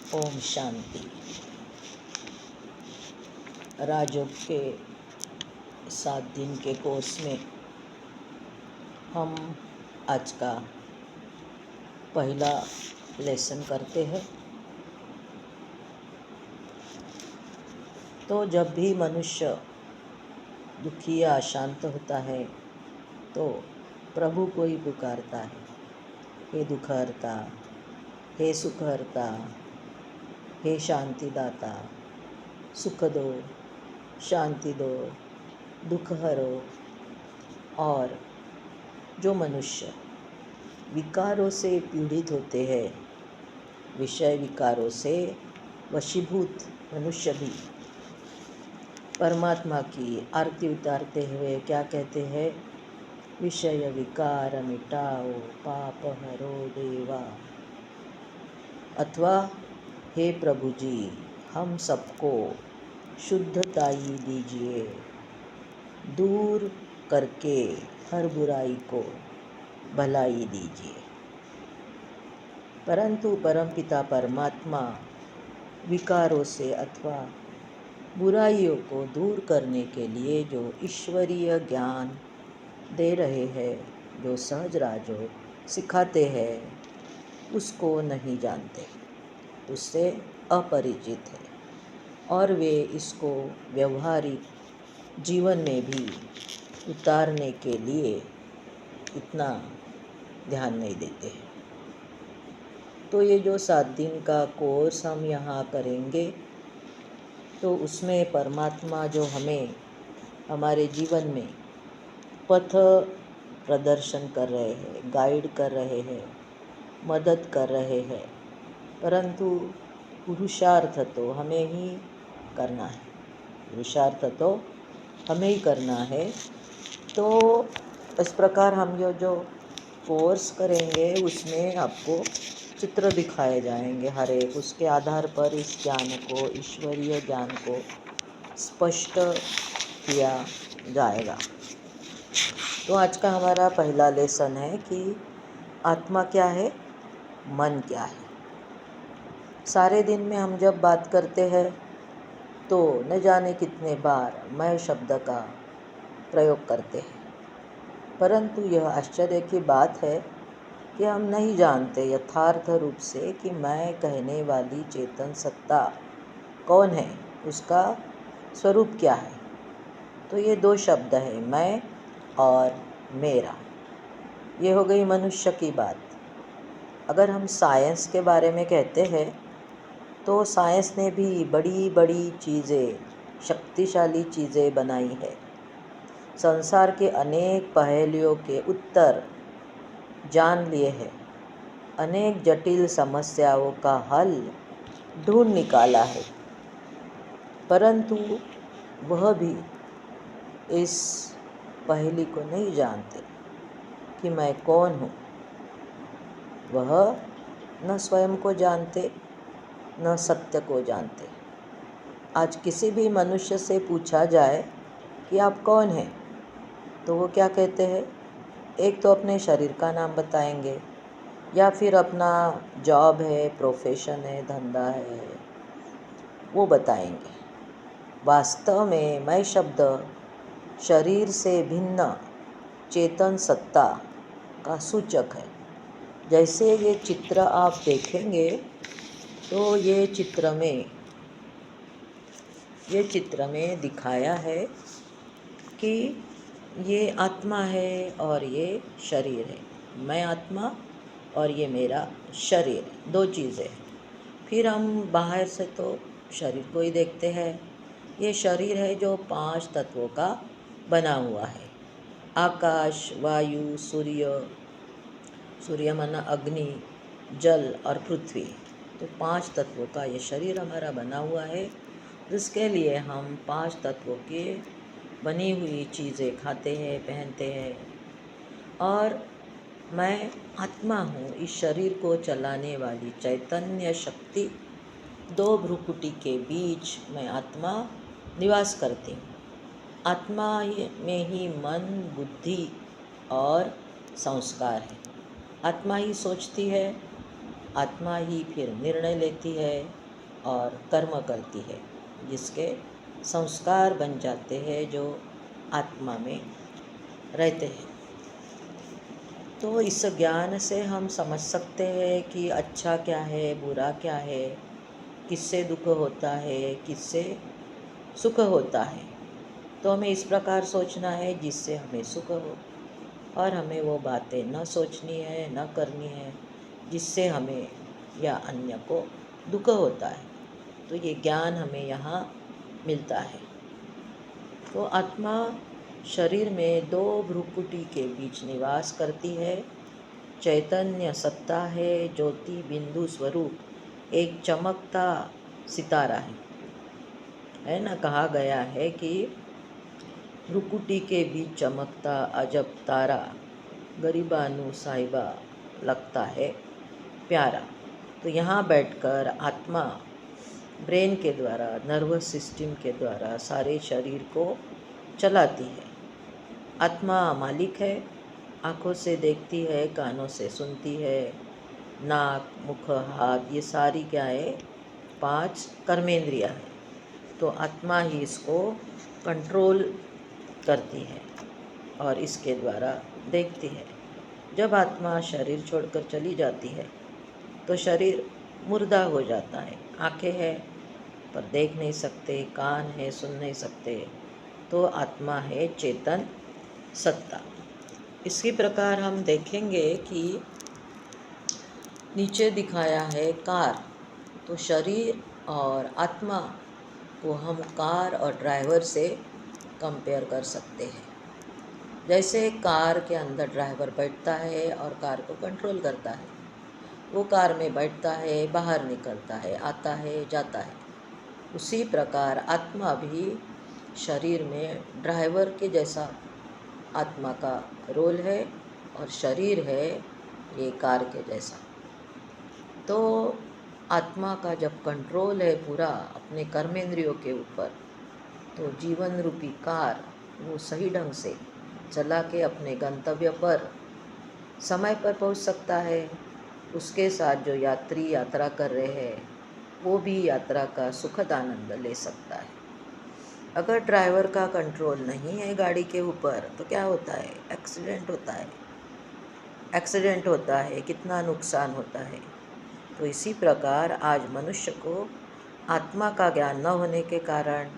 ओम शांति। राजयोग के 7 दिन के कोर्स में हम आज का पहला लेसन करते हैं। तो जब भी मनुष्य दुखी या अशांत होता है तो प्रभु को ही पुकारता है, हे दुखहर्ता, हे सुखहर्ता, हे शांतिदाता, सुख दो, शांति दो, दुख हरो। और जो मनुष्य विकारों से पीड़ित होते हैं, विषय विकारों से वशीभूत मनुष्य भी परमात्मा की आरती उतारते हुए क्या कहते हैं? विषय विकार मिटाओ, पाप हरो देवा। अथवा हे प्रभु जी, हम सबको शुद्धताई दीजिए, दूर करके हर बुराई को भलाई दीजिए। परंतु परमपिता परमात्मा विकारों से अथवा बुराइयों को दूर करने के लिए जो ईश्वरीय ज्ञान दे रहे हैं, जो सहज राजयोग सिखाते हैं, उसको नहीं जानते, उससे अपरिचित है और वे इसको व्यवहारिक जीवन में भी उतारने के लिए इतना ध्यान नहीं देते हैं। तो ये जो 7 दिन का कोर्स हम यहाँ करेंगे, तो उसमें परमात्मा जो हमें हमारे जीवन में पथ प्रदर्शन कर रहे हैं, गाइड कर रहे हैं, मदद कर रहे हैं, परंतु पुरुषार्थ तो हमें ही करना है। पुरुषार्थ तो हमें ही करना है। तो इस प्रकार हम जो कोर्स करेंगे उसमें आपको चित्र दिखाए जाएंगे हर एक, उसके आधार पर इस ज्ञान को, ईश्वरीय ज्ञान को स्पष्ट किया जाएगा। तो आज का हमारा पहला लेसन है कि आत्मा क्या है, मन क्या है। सारे दिन में हम जब बात करते हैं तो न जाने कितने बार मैं शब्द का प्रयोग करते हैं, परंतु यह आश्चर्य की बात है कि हम नहीं जानते यथार्थ रूप से कि मैं कहने वाली चेतन सत्ता कौन है, उसका स्वरूप क्या है। तो ये 2 शब्द है, मैं और मेरा। ये हो गई मनुष्य की बात। अगर हम साइंस के बारे में कहते हैं तो साइंस ने भी बड़ी बड़ी चीज़ें, शक्तिशाली चीज़ें बनाई है। संसार के अनेक पहेलियों के उत्तर जान लिए हैं, अनेक जटिल समस्याओं का हल ढूंढ निकाला है, परंतु वह भी इस पहेली को नहीं जानते कि मैं कौन हूँ। वह न स्वयं को जानते, न सत्य को जानते। आज किसी भी मनुष्य से पूछा जाए कि आप कौन हैं, तो वो क्या कहते हैं? एक तो अपने शरीर का नाम बताएंगे, या फिर अपना जॉब है, प्रोफेशन है, धंधा है, वो बताएंगे। वास्तव में मैं शब्द शरीर से भिन्न चेतन सत्ता का सूचक है। जैसे ये चित्र आप देखेंगे तो ये चित्र में दिखाया है कि ये आत्मा है और ये शरीर है। मैं आत्मा और ये मेरा शरीर है, 2 चीज़ें हैं। फिर हम बाहर से तो शरीर को ही देखते हैं। ये शरीर है जो 5 तत्वों का बना हुआ है। आकाश, वायु, सूर्य माना अग्नि, जल और पृथ्वी। तो 5 तत्वों का ये शरीर हमारा बना हुआ है, जिसके लिए हम 5 तत्वों के बनी हुई चीज़ें खाते हैं, पहनते हैं। और मैं आत्मा हूँ, इस शरीर को चलाने वाली चैतन्य शक्ति। 2 भ्रुकुटी के बीच मैं आत्मा निवास करती हूँ। आत्मा में ही मन, बुद्धि और संस्कार है। आत्मा ही सोचती है, आत्मा ही फिर निर्णय लेती है और कर्म करती है, जिसके संस्कार बन जाते हैं जो आत्मा में रहते हैं। तो इस ज्ञान से हम समझ सकते हैं कि अच्छा क्या है, बुरा क्या है, किससे दुख होता है, किससे सुख होता है। तो हमें इस प्रकार सोचना है जिससे हमें सुख हो, और हमें वो बातें न सोचनी है, न करनी है जिससे हमें या अन्य को दुख होता है। तो ये ज्ञान हमें यहाँ मिलता है। तो आत्मा शरीर में दो भ्रुकुटी के बीच निवास करती है। चैतन्य सत्ता है, ज्योति बिंदु स्वरूप एक चमकता सितारा है ना। कहा गया है कि भ्रुकुटी के बीच चमकता अजब तारा, गरीबानु साहिबा लगता है प्यारा। तो यहाँ बैठकर आत्मा ब्रेन के द्वारा, नर्वस सिस्टम के द्वारा सारे शरीर को चलाती है। आत्मा मालिक है, आँखों से देखती है, कानों से सुनती है, नाक, मुख, हाथ, ये सारी क्या है, 5 कर्मेंद्रियाँ हैं। तो आत्मा ही इसको कंट्रोल करती है और इसके द्वारा देखती है। जब आत्मा शरीर छोड़कर चली जाती है तो शरीर मुर्दा हो जाता है। आँखें हैं पर देख नहीं सकते, कान है सुन नहीं सकते। तो आत्मा है चेतन सत्ता। इसी प्रकार हम देखेंगे कि नीचे दिखाया है कार। तो शरीर और आत्मा को हम कार और ड्राइवर से कंपेयर कर सकते हैं। जैसे कार के अंदर ड्राइवर बैठता है और कार को कंट्रोल करता है, वो कार में बैठता है, बाहर निकलता है, आता है, जाता है। उसी प्रकार आत्मा भी शरीर में ड्राइवर के जैसा आत्मा का रोल है और शरीर है ये कार के जैसा। तो आत्मा का जब कंट्रोल है पूरा अपने कर्मेंद्रियों के ऊपर, तो जीवन रूपी कार वो सही ढंग से चला के अपने गंतव्य पर समय पर पहुंच सकता है। उसके साथ जो यात्री यात्रा कर रहे हैं वो भी यात्रा का सुखद आनंद ले सकता है। अगर ड्राइवर का कंट्रोल नहीं है गाड़ी के ऊपर तो क्या होता है, एक्सीडेंट होता है। एक्सीडेंट होता है, कितना नुकसान होता है। तो इसी प्रकार आज मनुष्य को आत्मा का ज्ञान न होने के कारण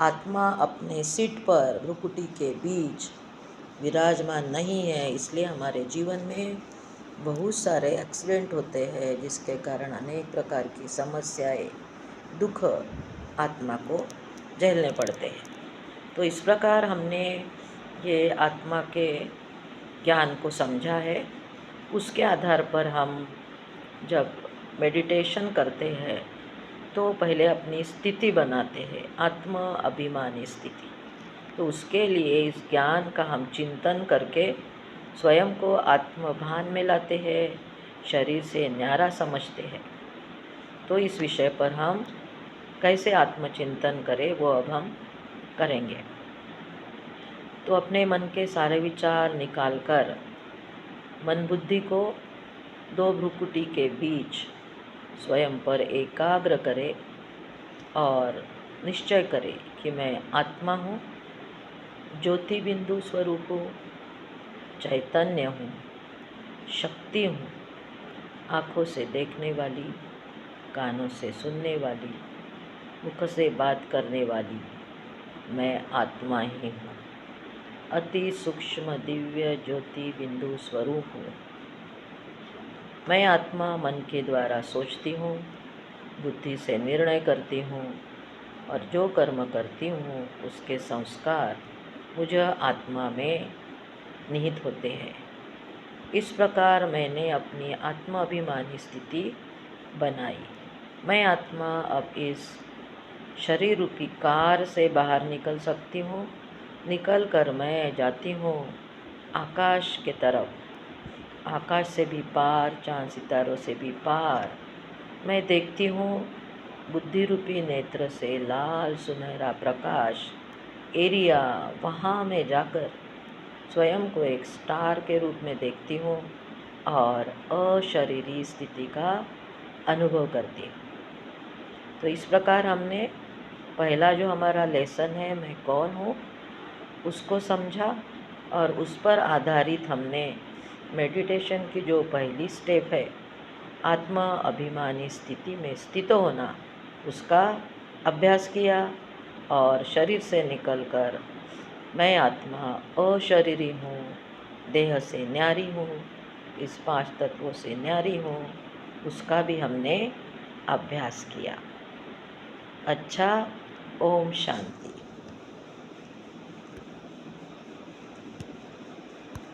आत्मा अपने सीट पर भ्रुकुटी के बीच विराजमान नहीं है, इसलिए हमारे जीवन में बहुत सारे एक्सीडेंट होते हैं, जिसके कारण अनेक प्रकार की समस्याएं, दुख आत्मा को झेलने पड़ते हैं। तो इस प्रकार हमने ये आत्मा के ज्ञान को समझा है। उसके आधार पर हम जब मेडिटेशन करते हैं तो पहले अपनी स्थिति बनाते हैं, आत्म अभिमानी स्थिति। तो उसके लिए इस ज्ञान का हम चिंतन करके स्वयं को आत्मभान में लाते हैं, शरीर से न्यारा समझते हैं। तो इस विषय पर हम कैसे आत्मचिंतन करें वो अब हम करेंगे। तो अपने मन के सारे विचार निकाल कर मन बुद्धि को दो भ्रुकुटी के बीच स्वयं पर एकाग्र करें और निश्चय करें कि मैं आत्मा हूँ, ज्योति बिंदु स्वरूप हूँ, चैतन्य हूँ, शक्ति हूँ, आँखों से देखने वाली, कानों से सुनने वाली, मुख से बात करने वाली मैं आत्मा ही हूँ। अति सूक्ष्म दिव्य ज्योति बिंदु स्वरूप हूँ। मैं आत्मा मन के द्वारा सोचती हूँ, बुद्धि से निर्णय करती हूँ और जो कर्म करती हूँ उसके संस्कार मुझ आत्मा में निहित होते हैं। इस प्रकार मैंने अपनी आत्माभिमानी स्थिति बनाई। मैं आत्मा अब इस शरीर रूपी कार से बाहर निकल सकती हूँ। निकल कर मैं जाती हूँ आकाश के तरफ। आकाश से भी पार, चांद सितारों से भी पार मैं देखती हूँ बुद्धि रूपी नेत्र से लाल सुनहरा प्रकाश एरिया। वहाँ मैं जाकर स्वयं को एक स्टार के रूप में देखती हूँ और अशरीरी स्थिति का अनुभव करती हूँ। तो इस प्रकार हमने पहला जो हमारा लेसन है, मैं कौन हूँ, उसको समझा और उस पर आधारित हमने मेडिटेशन की जो पहली स्टेप है, आत्मा अभिमानी स्थिति में स्थित होना, उसका अभ्यास किया और शरीर से निकलकर मैं आत्मा अशरीरी हूँ, देह से न्यारी हूँ, इस 5 तत्वों से न्यारी हूँ, उसका भी हमने अभ्यास किया। अच्छा, ओम शांति।